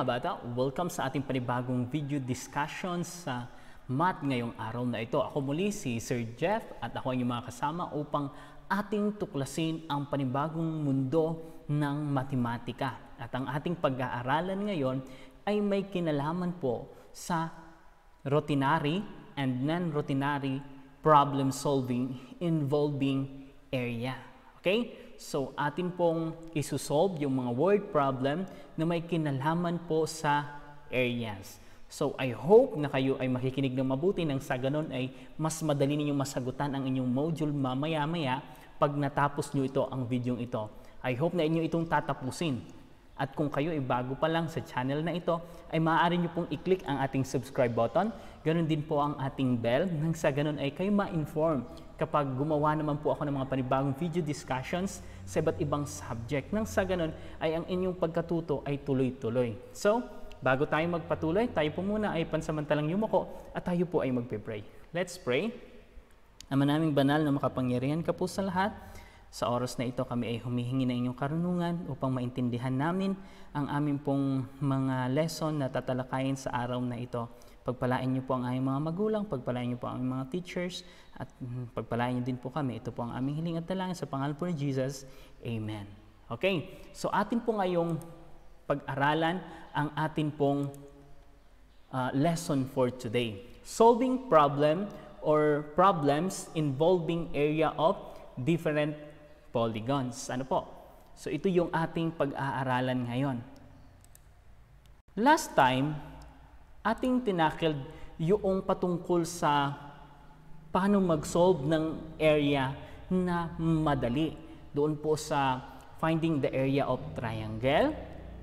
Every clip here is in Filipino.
mga bata, welcome sa ating panibagong video discussion sa math ngayong araw na ito. Ako muli si Sir Jeff at ako ang inyong mga kasama upang ating tuklasin ang panibagong mundo ng matematika. At ang ating pag-aaralan ngayon ay may kinalaman po sa routinary and non-routinary problem solving involving area. Okay? So, atin pong isusolve yung mga word problem na may kinalaman po sa areas. So, I hope na kayo ay makikinig ng mabuti nang sa ganun ay mas madali ninyong masagutan ang inyong module mamaya-maya pag natapos nyo ito ang video ito. I hope na inyo itong tatapusin. At kung kayo ay bago pa lang sa channel na ito, ay maaari nyo pong i-click ang ating subscribe button. Ganon din po ang ating bell nang sa ganun ay kayo ma-inform kapag gumawa naman po ako ng mga panibagong video discussions sa iba't ibang subject. Nang sa ganun ay ang inyong pagkatuto ay tuloy-tuloy. So, bago tayo magpatuloy, tayo po muna ay pansamantalang yumako at tayo po ay magpe-pray. Let's pray. Ama naming banal na makapangyarihan ka po sa lahat, sa oras na ito kami ay humihingi ng inyong karunungan upang maintindihan namin ang aming pong mga lesson na tatalakayin sa araw na ito. Pagpalain niyo po ang aming mga magulang, pagpalain niyo po ang aming mga teachers, at pagpalain niyo din po kami. Ito po ang aming hiling at dalangin sa pangalan po ni Jesus. Amen. Okay, so atin po ngayong pag-aralan ang atin pong lesson for today. Solving problem or problems involving area of different polygons. Ano po? So ito yung ating pag-aaralan ngayon. Last time, ating tinakil yung patungkol sa paano mag-solve ng area na madali. Doon po sa finding the area of triangle,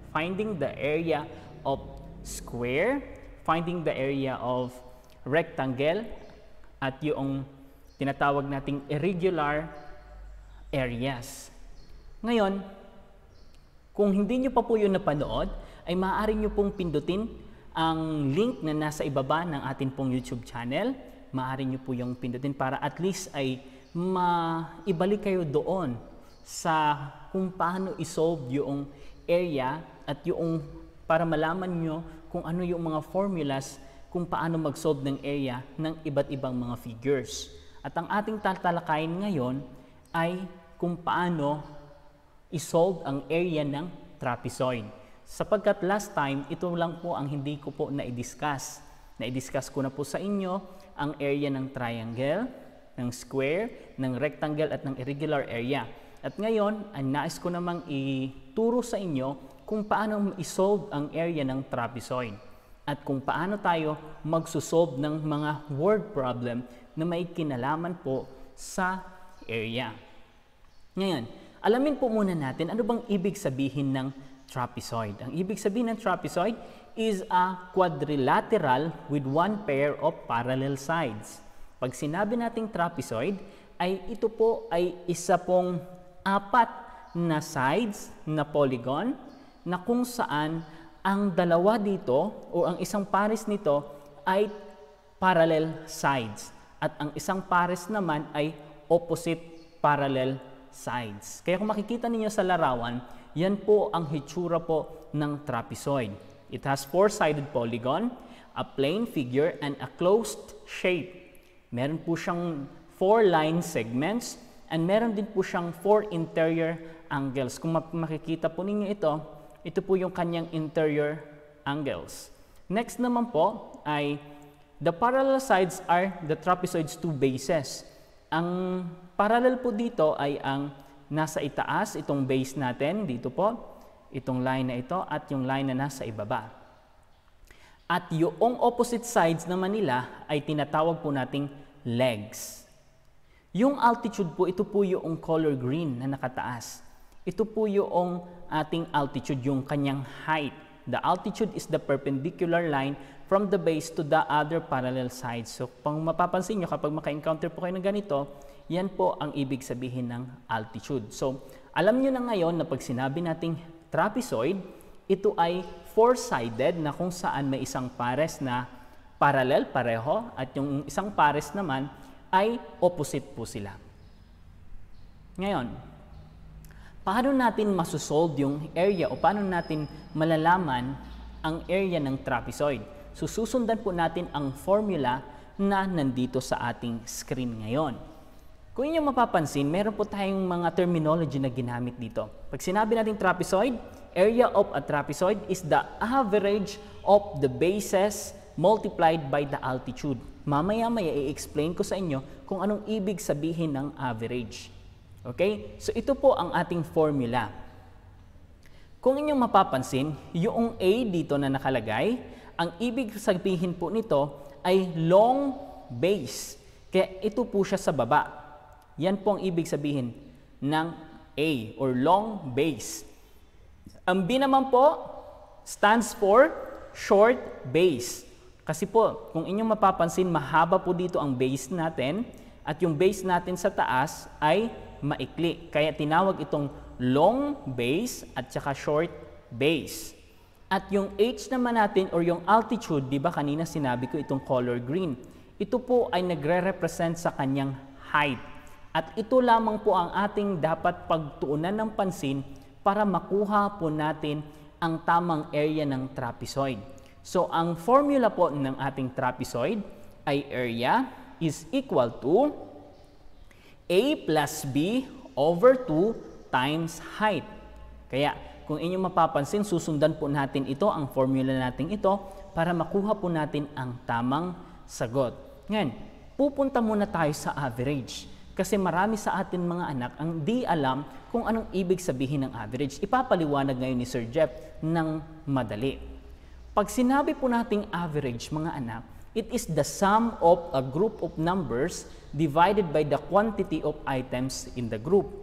finding the area of square, finding the area of rectangle, at yung tinatawag nating irregular areas. Ngayon, kung hindi nyo pa po yun napanood, ay maaari nyo pong pindutin ang link na nasa ibaba ng atin pong YouTube channel. Maaari nyo po yung pindutin para at least ay maibalik kayo doon sa kung paano isolve yung area at yung para malaman nyo kung ano yung mga formulas kung paano mag-solve ng area ng iba't ibang mga figures. At ang ating tatalakayin ngayon ay kung paano isolve ang area ng trapezoid. Sapagkat last time, ito lang po ang hindi ko po na-discuss. Na-discuss ko na po sa inyo ang area ng triangle, ng square, ng rectangle at ng irregular area. At ngayon, ang nais ko namang ituro sa inyo kung paano isolve ang area ng trapezoid. At kung paano tayo magsusolve ng mga word problem na may kinalaman po sa area. Ngayon, alamin po muna natin ano bang ibig sabihin ng trapezoid. Ang ibig sabihin ng trapezoid is a quadrilateral with one pair of parallel sides. Pag sinabi nating trapezoid, ay ito po ay isa pong apat na sides na polygon na kung saan ang dalawa dito o ang isang pares nito ay parallel sides at ang isang pares naman ay opposite parallel sides. Kaya kung makikita ninyo sa larawan, yan po ang hitsura po ng trapezoid. It has four-sided polygon, a plane figure, and a closed shape. Meron po siyang four line segments, and meron din po siyang four interior angles. Kung makikita po ninyo ito po yung kanyang interior angles. Next naman po ay the parallel sides are the trapezoid's two bases. Ang parallel po dito ay ang nasa itaas, itong base natin, dito po, itong line na ito, at yung line na nasa ibaba. At yung opposite sides naman nila ay tinatawag po nating legs. Yung altitude po, ito po yung color green na nakataas. Ito po yung ating altitude, yung kanyang height. The altitude is the perpendicular line from the base to the other parallel sides. So, pang mapapansin nyo, kapag maka-encounter po kayo ng ganito, yan po ang ibig sabihin ng altitude. So, alam nyo na ngayon na pag sinabi nating trapezoid, ito ay four-sided na kung saan may isang pares na parallel, pareho, at yung isang pares naman ay opposite po sila. Ngayon, paano natin masosolve yung area o paano natin malalaman ang area ng trapezoid. So susundan po natin ang formula na nandito sa ating screen ngayon. Kung inyo mapapansin, meron po tayong mga terminology na ginamit dito. Pag sinabi natin trapezoid, area of a trapezoid is the average of the bases multiplied by the altitude. Mamaya-maya i-explain ko sa inyo kung anong ibig sabihin ng average. Okay? So ito po ang ating formula. Kung inyong mapapansin, yung A dito na nakalagay, ang ibig sabihin po nito ay long base. Kaya ito po siya sa baba. Yan po ang ibig sabihin ng A or long base. Ang B naman po stands for short base. Kasi po, kung inyong mapapansin, mahaba po dito ang base natin at yung base natin sa taas ay maikli. Kaya tinawag itong long base at saka short base. At yung H naman natin or yung altitude, di ba kanina sinabi ko itong color green. Ito po ay nagre-represent sa kanyang height. At ito lamang po ang ating dapat pagtuunan ng pansin para makuha po natin ang tamang area ng trapezoid. So, ang formula po ng ating trapezoid ay area is equal to A plus B over 2 times height. Kaya, kung inyong mapapansin, susundan po natin ito, ang formula natin ito, para makuha po natin ang tamang sagot. Ngayon, pupunta muna tayo sa average. Kasi marami sa atin mga anak ang di alam kung anong ibig sabihin ng average. Ipapaliwanag ngayon ni Sir Jeff ng madali. Pag sinabi po nating average, mga anak, it is the sum of a group of numbers divided by the quantity of items in the group.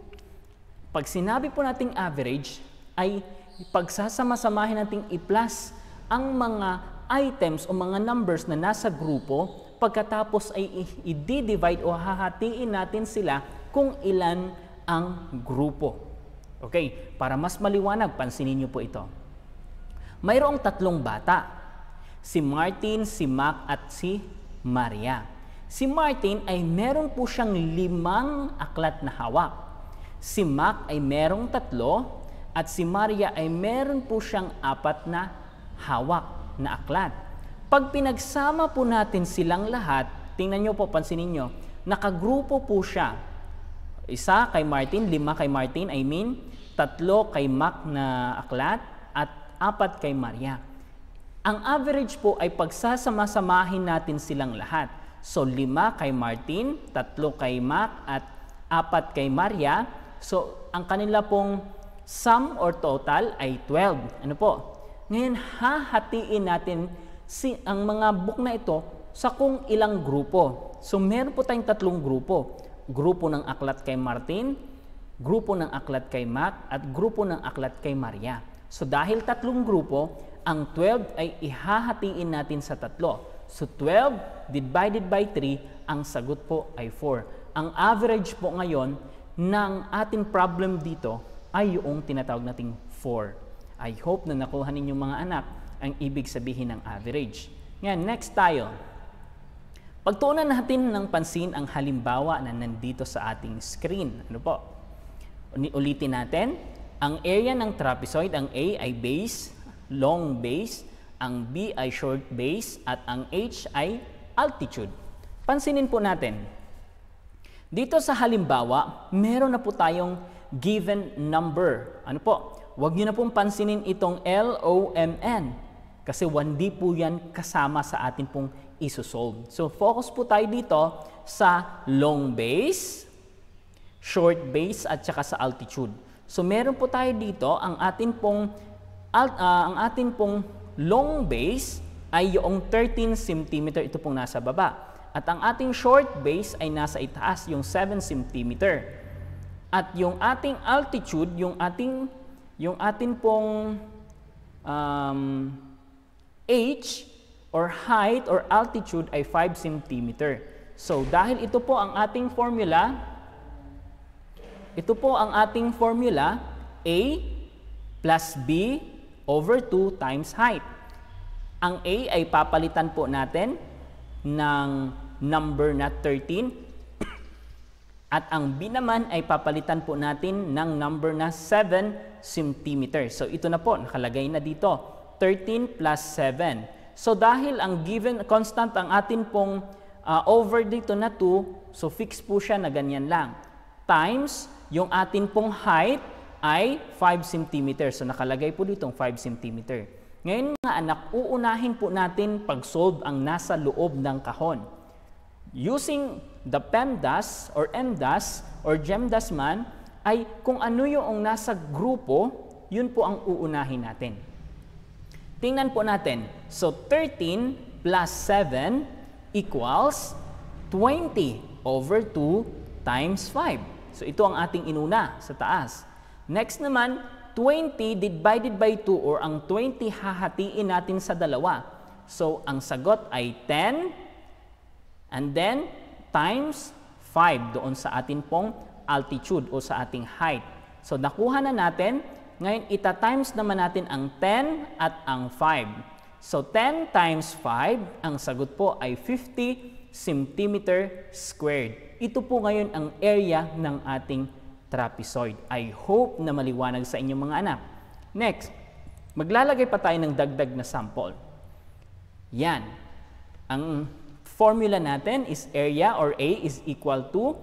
Pag sinabi po nating average, ay pagsasama-samahin nating i-plus ang mga items o mga numbers na nasa grupo, pagkatapos ay i-divide o hahatiin natin sila kung ilan ang grupo. Okay, para mas maliwanag, pansinin niyo po ito. Mayroong 3 bata, si Martin, si Mac at si Maria. Si Martin ay meron po siyang 5 aklat na hawak. Si Mac ay merong 3 at si Maria ay meron po siyang 4 na hawak na aklat. Pag pinagsama po natin silang lahat, tingnan nyo po, pansinin nyo, nakagrupo po siya. 1 kay Martin, 5 kay Martin, 3 kay Mac na aklat, at 4 kay Maria. Ang average po ay pagsasama-samahin natin silang lahat. So, 5 kay Martin, 3 kay Mac, at 4 kay Maria. So, ang kanila pong sum or total ay 12. Ano po? Ngayon, hahatiin natin ang mga book na ito sa kung ilang grupo. So, meron po tayong 3 grupo. Grupo ng aklat kay Martin, grupo ng aklat kay Mac, at grupo ng aklat kay Maria. So, dahil 3 grupo, ang 12 ay ihahatiin natin sa 3. So, 12 divided by 3, ang sagot po ay 4. Ang average po ngayon ng ating problem dito ay yung tinatawag nating 4. I hope na nakuha ninyo mga anak ang ibig sabihin ng average. Ngayon, next tayo. Pagtuunan natin ng pansin ang halimbawa na nandito sa ating screen. Ano po? Ulitin natin. Ang area ng trapezoid, ang A ay base, long base, ang B ay short base, at ang H ay altitude. Pansinin po natin. Dito sa halimbawa, meron na po tayong given number. Ano po? Huwag niyo na pong pansinin itong LOMN. Kasi 1D po yan kasama sa atin pong isosolve. So, focus po tayo dito sa long base, short base, at saka sa altitude. So, meron po tayo dito, ang atin pong long base ay yung 13 cm, ito pong nasa baba. At ang ating short base ay nasa itaas, yung 7 cm. At yung ating altitude, yung ating pong H or height or altitude ay 5 cm. So, dahil ito po ang ating formula, A plus B over 2 times height. Ang A ay papalitan po natin ng number na 13 at ang B naman ay papalitan po natin ng number na 7 cm. So ito na po, nakalagay na dito. 13 plus 7. So dahil ang given constant ang atin pong over dito na 2, so fix po siya na ganyan lang. Times yung atin pong height ay 5 cm. So nakalagay po dito 5 cm. Ngayon mga anak, uunahin po natin pag-solve ang nasa loob ng kahon. Using the PEMDAS or MDAS or GEMDAS man, ay kung ano yung nasa grupo, yun po ang uunahin natin. Tingnan po natin. So 13 plus 7 equals 20 over 2 times 5. So ito ang ating inuna sa taas. Next naman, 20 divided by 2 or ang 20 hahatiin natin sa dalawa. So ang sagot ay 10 and then times 5 doon sa atin pong altitude o sa ating height. So nakuha na natin. Ngayon ita-times naman natin ang 10 at ang 5. So 10 times 5, ang sagot po ay 50 cm squared. Ito po ngayon ang area ng ating trapezoid. I hope na maliwanag sa inyong mga anak. Next, maglalagay pa tayo ng dagdag na sample. Yan. Ang formula natin is area or A is equal to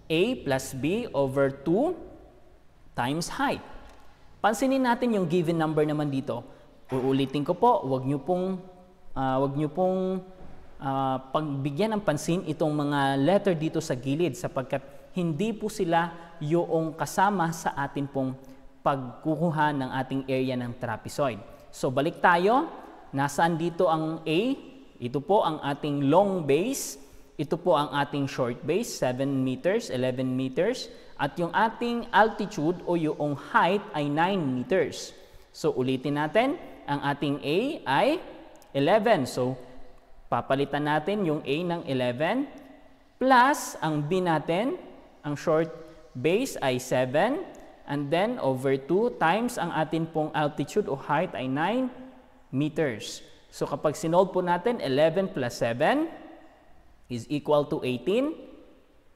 A plus B over 2 times height. Pansinin natin yung given number naman dito. Uulitin ko po, wag nyo pong pagbigyan ng pansin itong mga letter dito sa gilid sapagkat hindi po sila yung kasama sa atin pong pagkukuha ng ating area ng trapezoid. So balik tayo, nasaan dito ang A? Ito po ang ating long base, ito po ang ating short base, 7 meters, 11 meters, at yung ating altitude o yung height ay 9 meters. So ulitin natin, ang ating A ay 11. So papalitan natin yung A ng 11 plus ang B natin, ang short base ay 7 and then over 2 times ang atin pong altitude o height ay 9 meters. So kapag sinolve po natin, 11 plus 7 is equal to 18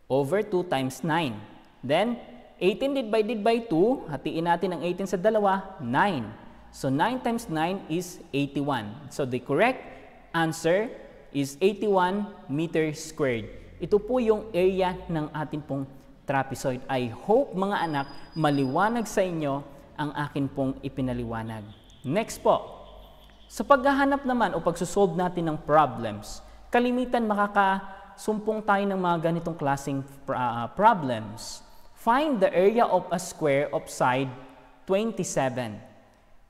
over 2 times 9. Then 18 divided by 2, hatiin natin ang 18 sa dalawa, 9. So 9 times 9 is 81. So the correct answer is 81 meters squared. Ito po yung area ng atin pong trapezoid. I hope mga anak, maliwanag sa inyo ang akin pong ipinaliwanag. Next po, sa paghahanap naman o pagsusolve natin ng problems, kalimitan makakasumpong tayo ng mga ganitong klaseng problems. Find the area of a square of side 27.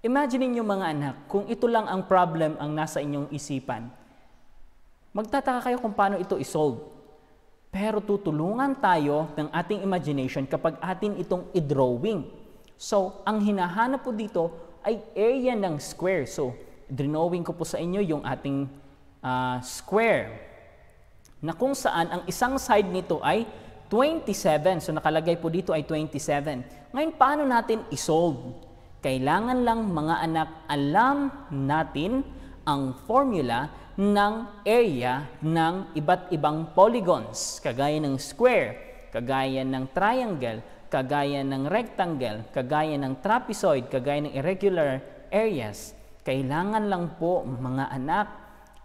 Imagine niyo mga anak, kung ito lang ang problem ang nasa inyong isipan, magtataka kayo kung paano ito isolve. Pero tutulungan tayo ng ating imagination kapag atin itong i-drawing. So, ang hinahanap po dito ay area ng square. So, drawing ko po sa inyo yung ating square na kung saan ang isang side nito ay 27. So, nakalagay po dito ay 27. Ngayon, paano natin isolve? Kailangan lang mga anak alam natin ang formula ng area ng iba't ibang polygons, kagaya ng square, kagaya ng triangle, kagaya ng rectangle, kagaya ng trapezoid, kagaya ng irregular areas. Kailangan lang po mga anak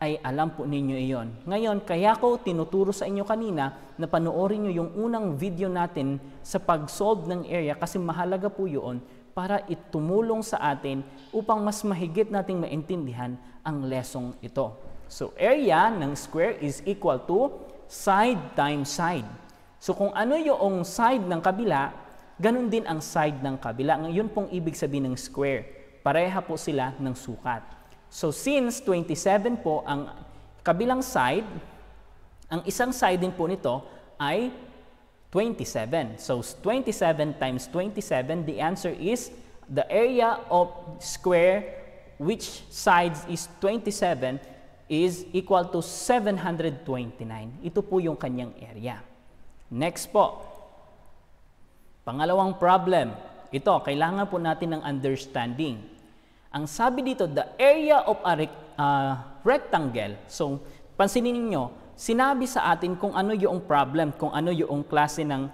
ay alam po ninyo iyon. Ngayon, kaya ko tinuturo sa inyo kanina na panoorin nyo yung unang video natin sa pag-solve ng area kasi mahalaga po yun para itumulong sa atin upang mas mahigit nating maintindihan ang lesson ito. So, area ng square is equal to side times side. So, kung ano yung side ng kabila, ganun din ang side ng kabila. Ngayon pong ibig sabihin ng square. Pareha po sila ng sukat. So, since 27 po ang kabilang side, ang isang side din po nito ay 27. So, 27 times 27, the answer is the area of square which sides is 27 is equal to 729. Ito po yung kanyang area. Next po. Pangalawang problem. Ito, kailangan po natin ng understanding. Ang sabi dito, the area of a rectangle. So, pansinin niyo, sinabi sa atin kung ano yung problem, kung ano yung klase ng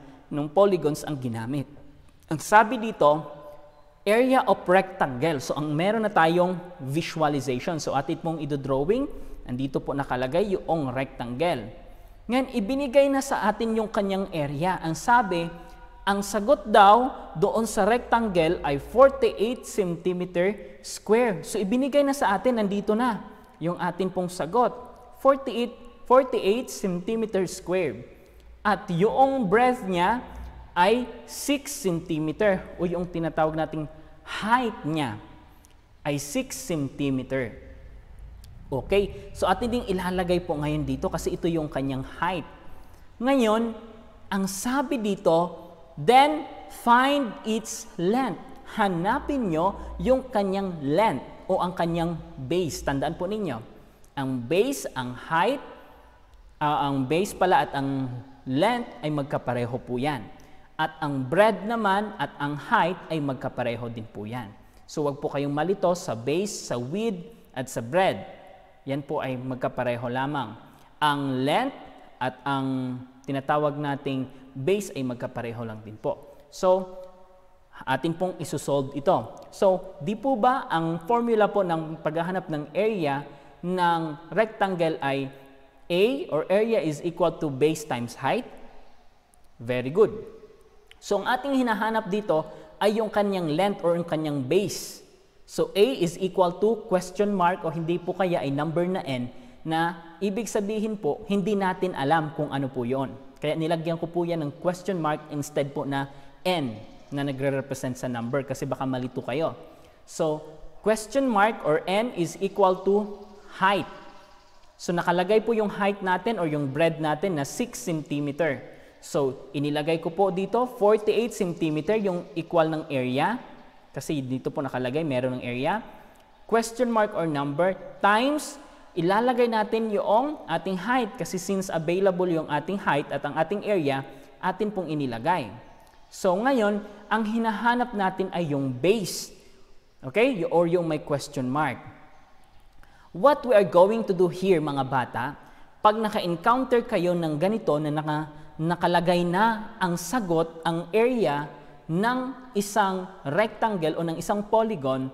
polygons ang ginamit. Ang sabi dito, area of rectangle. So, ang meron na tayong visualization. So, atin pong idodrawing, andito po nakalagay yung rectangle. Ngayon, ibinigay na sa atin yung kanyang area. Ang sabi, ang sagot daw doon sa rectangle ay 48 cm square. So, ibinigay na sa atin, nandito na yung atin pong sagot. 48 cm square. At yung breadth niya ay 6 cm o yung tinatawag nating height niya ay 6 cm. Okay? So, atin ding ilalagay po ngayon dito kasi ito yung kanyang height. Ngayon, ang sabi dito, then find its length. Hanapin nyo yung kanyang length o ang kanyang base. Tandaan po ninyo, ang base, ang height, ang base pala at ang length ay magkapareho po yan. At ang breadth naman at ang height ay magkapareho din po yan. So, wag po kayong malito sa base, sa width at sa breadth. Yan po ay magkapareho lamang. Ang length at ang tinatawag nating base ay magkapareho lang din po. So, atin pong isosolve ito. So, di po ba ang formula po ng paghahanap ng area ng rectangle ay A or area is equal to base times height? Very good. So, ang ating hinahanap dito ay yung kanyang length or yung kanyang base. So, A is equal to question mark o hindi po kaya ay number na n na ibig sabihin po, hindi natin alam kung ano po yon. Kaya nilagyan ko po yan ng question mark instead po na n na nagre-represent sa number kasi baka malito kayo. So, question mark or n is equal to height. So, nakalagay po yung height natin or yung breadth natin na 6 cm. So, inilagay ko po dito 48 cm yung equal ng area. Kasi dito po nakalagay, meron ng area. Question mark or number times, ilalagay natin yung ating height. Kasi since available yung ating height at ang ating area, atin pong inilagay. So, ngayon, ang hinahanap natin ay yung base. Okay? Or yung may question mark. What we are going to do here, mga bata, pag naka-encounter kayo ng ganito na nakalagay na ang sagot, ang area ng isang rectangle o ng isang polygon,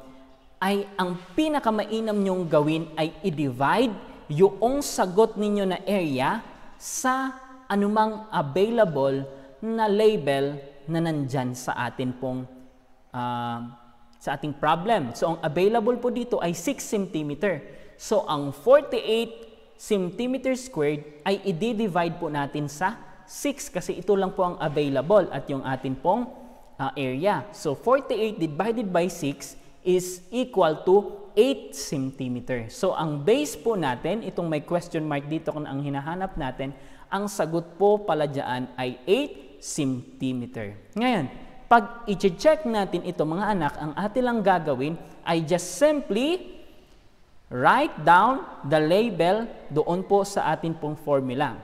ay ang pinakamainam nyong gawin ay i-divide yung sagot ninyo na area sa anumang available na label na nandyan sa atin pong sa ating problem. So, ang available po dito ay 6 cm. So, ang 48 cm squared ay i-divide po natin sa 6 kasi ito lang po ang available at yung atin pong area. So, 48 divided by 6 is equal to 8 cm. So, ang base po natin, itong may question mark dito kung ang hinahanap natin, ang sagot po pala dyan ay 8 cm. Ngayon, pag i-check natin ito mga anak, ang atin lang gagawin ay just simply write down the label doon po sa atin pong formula.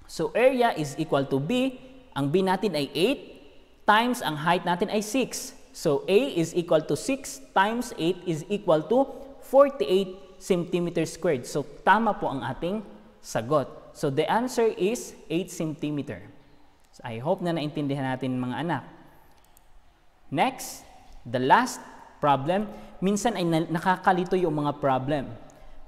So, area is equal to B. Ang B natin ay 8 times ang height natin ay 6. So, A is equal to 6 times 8 is equal to 48 cm squared. So, tama po ang ating sagot. So, the answer is 8 cm. So, I hope na naintindihan natin mga anak. Next, the last problem. Minsan ay nakakalito yung mga problem.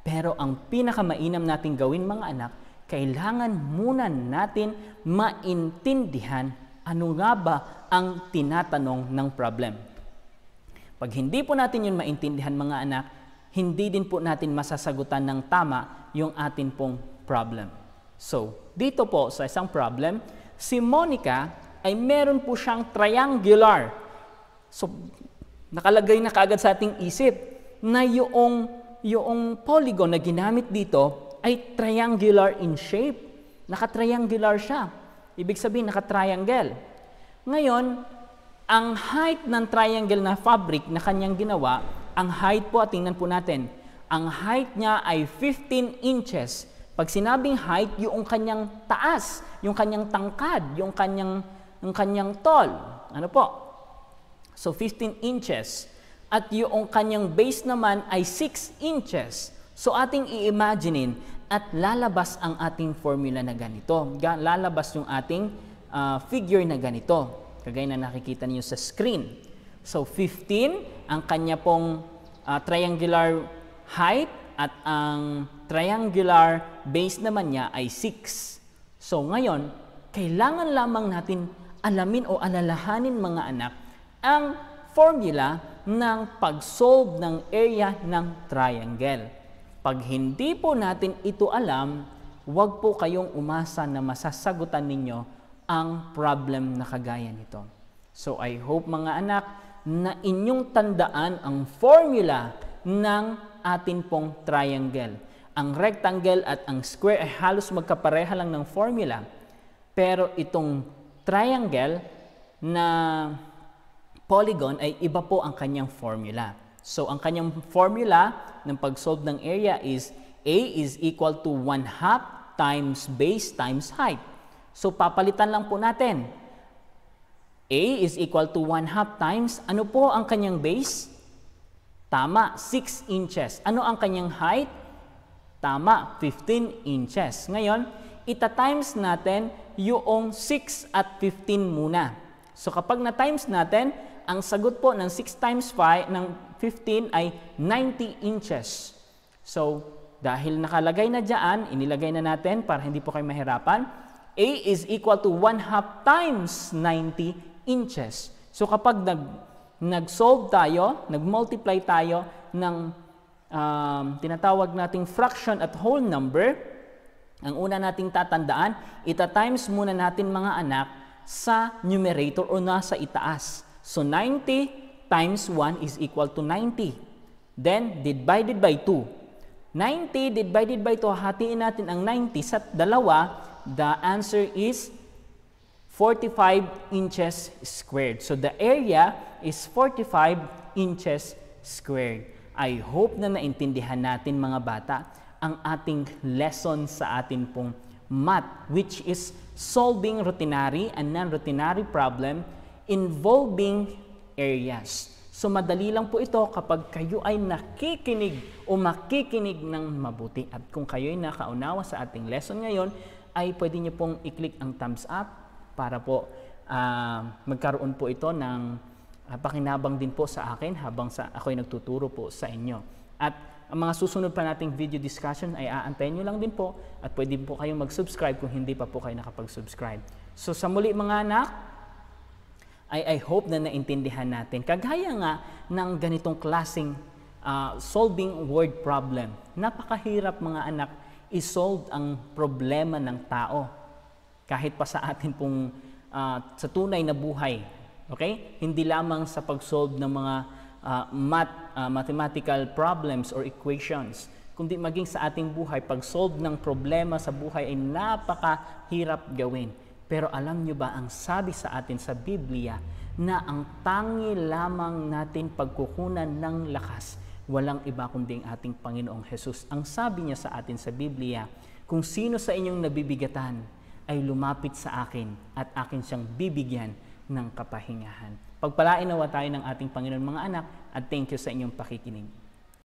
Pero ang pinakamainam natin gawin mga anak, kailangan muna natin maintindihan ano nga ba ang tinatanong ng problem. Pag hindi po natin yun maintindihan mga anak, hindi din po natin masasagutan ng tama yung atin pong problem. So, dito po sa isang problem, si Monica ay meron po siyang triangular. So, nakalagay na kaagad sa ating isip na yung polygon na ginamit dito ay triangular in shape. Naka-triangular siya. Ibig sabihin, naka-triangle. Ngayon, ang height ng triangle na fabric na kanyang ginawa, ang height po, tingnan po natin, ang height niya ay 15 inches. Pag sinabing height, yung kanyang taas, yung kanyang tangkad, yung kanyang tall. Ano po? So, 15 inches. At yung kanyang base naman ay 6 inches. So, ating i-imaginein at lalabas ang ating formula na ganito. Lalabas yung ating figure na ganito. Kagaya na nakikita niyo sa screen. So 15 ang kanya pong triangular height at ang triangular base naman niya ay 6. So ngayon, kailangan lamang natin alamin o alalahanin mga anak ang formula ng pag-solve ng area ng triangle. Pag hindi po natin ito alam, huwag po kayong umasa na masasagutan ninyo ang problem na kagaya nito. So I hope mga anak na inyong tandaan ang formula ng atin pong triangle. Ang rectangle at ang square ay halos magkapareha lang ng formula. Pero itong triangle na polygon ay iba po ang kanyang formula. So ang kanyang formula ng pag-solve ng area is A is equal to 1/2 times base times height. So papalitan lang po natin. A is equal to 1/2 times, ano po ang kanyang base? Tama, 6 inches. Ano ang kanyang height? Tama, 15 inches. Ngayon, ita-times natin yung 6 at 15 muna. So kapag na-times natin, ang sagot po ng 6 times 5 ng 15 ay 90 inches. So, dahil nakalagay na dyan, inilagay na natin para hindi po kayo mahirapan, A is equal to 1/2 times 90 inches. So kapag nag-solve tayo, nag-multiply tayo ng tinatawag nating fraction at whole number, ang una nating tatandaan, ita-times muna natin mga anak sa numerator o nasa itaas. So 90 times 1 is equal to 90. Then divided by 2. 90 divided by 2, hatiin natin ang 90 sa dalawa, the answer is 45 inches squared. So the area is 45 inches squared. I hope na naintindihan natin mga bata ang ating lesson sa atin pong math, which is solving routinary and non-routinary problem involving areas. So madali lang po ito kapag kayo ay nakikinig o makikinig ng mabuti. At kung kayo ay nakaunawa sa ating lesson ngayon, ay pwede niyo pong i-click ang thumbs up para po magkaroon po ito ng pakinabang din po sa akin habang ako ay nagtuturo po sa inyo. At ang mga susunod pa nating video discussion ay aantayin nyo lang din po at pwede po kayong mag-subscribe kung hindi pa po kayo nakapag-subscribe. So sa muli mga anak, I hope na naintindihan natin. Kagaya nga ng ganitong klaseng solving word problem. Napakahirap mga anak i-solve ang problema ng tao. Kahit pa sa atin pong sa tunay na buhay. Okay? Hindi lamang sa pag-solve ng mga mathematical problems or equations, kundi maging sa ating buhay, pag-solve ng problema sa buhay ay napakahirap gawin. Pero alam nyo ba ang sabi sa atin sa Biblia na ang tangi lamang natin pagkukunan ng lakas, walang iba kundi ang ating Panginoong Hesus. Ang sabi niya sa atin sa Biblia, kung sino sa inyong nabibigatan ay lumapit sa akin at akin siyang bibigyan ng kapahingahan. Pagpalain nawa tayo ng ating Panginoon mga anak at thank you sa inyong pakikinig.